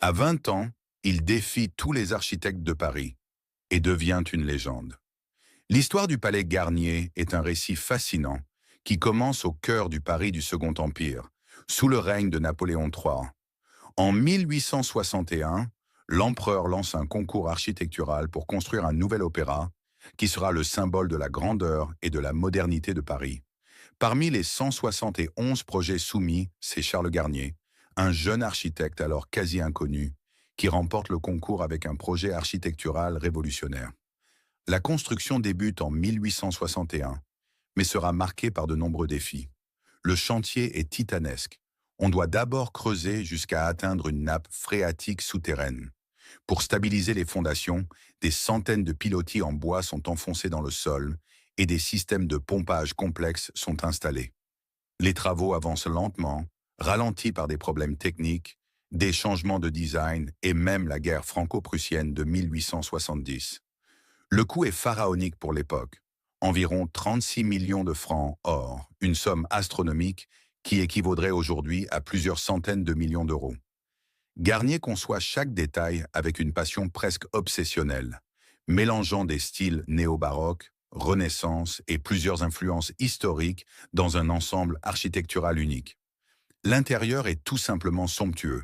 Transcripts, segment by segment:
À 20 ans, il défie tous les architectes de Paris et devient une légende. L'histoire du palais Garnier est un récit fascinant qui commence au cœur du Paris du Second Empire, sous le règne de Napoléon III. En 1861, l'empereur lance un concours architectural pour construire un nouvel opéra qui sera le symbole de la grandeur et de la modernité de Paris. Parmi les 171 projets soumis, c'est Charles Garnier, un jeune architecte alors quasi inconnu, qui remporte le concours avec un projet architectural révolutionnaire. La construction débute en 1861, mais sera marquée par de nombreux défis. Le chantier est titanesque. On doit d'abord creuser jusqu'à atteindre une nappe phréatique souterraine. Pour stabiliser les fondations, des centaines de pilotis en bois sont enfoncés dans le sol et des systèmes de pompage complexes sont installés. Les travaux avancent lentement, ralentis par des problèmes techniques, des changements de design et même la guerre franco-prussienne de 1870. Le coût est pharaonique pour l'époque, environ 36 millions de francs or, une somme astronomique qui équivaudrait aujourd'hui à plusieurs centaines de millions d'euros. Garnier conçoit chaque détail avec une passion presque obsessionnelle, mélangeant des styles néo-baroques, Renaissance et plusieurs influences historiques dans un ensemble architectural unique. L'intérieur est tout simplement somptueux.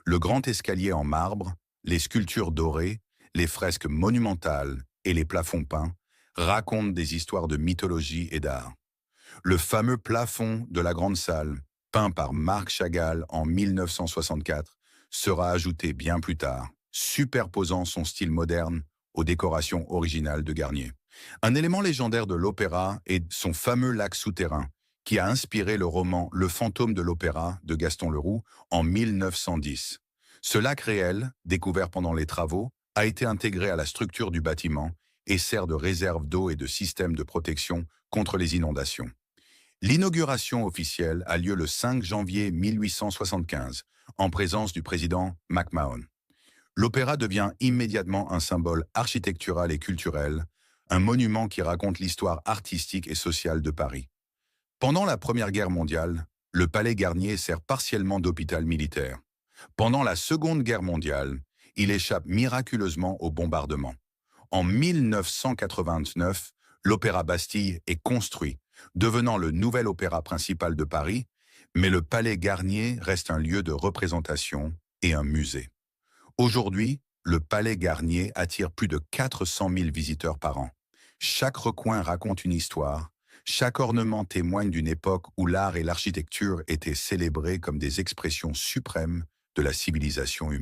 Le grand escalier en marbre, les sculptures dorées, les fresques monumentales et les plafonds peints racontent des histoires de mythologie et d'art. Le fameux plafond de la grande salle, peint par Marc Chagall en 1964, sera ajouté bien plus tard, superposant son style moderne aux décorations originales de Garnier. Un élément légendaire de l'opéra est son fameux lac souterrain, qui a inspiré le roman Le fantôme de l'opéra de Gaston Leroux en 1910. Ce lac réel, découvert pendant les travaux, a été intégré à la structure du bâtiment et sert de réserve d'eau et de système de protection contre les inondations. L'inauguration officielle a lieu le 5 janvier 1875, en présence du président McMahon. L'opéra devient immédiatement un symbole architectural et culturel, un monument qui raconte l'histoire artistique et sociale de Paris. Pendant la Première Guerre mondiale, le Palais Garnier sert partiellement d'hôpital militaire. Pendant la Seconde Guerre mondiale, il échappe miraculeusement au bombardement. En 1989, l'Opéra Bastille est construit, devenant le nouvel opéra principal de Paris, mais le Palais Garnier reste un lieu de représentation et un musée. Aujourd'hui, le Palais Garnier attire plus de 400 000 visiteurs par an. Chaque recoin raconte une histoire, chaque ornement témoigne d'une époque où l'art et l'architecture étaient célébrés comme des expressions suprêmes de la civilisation humaine.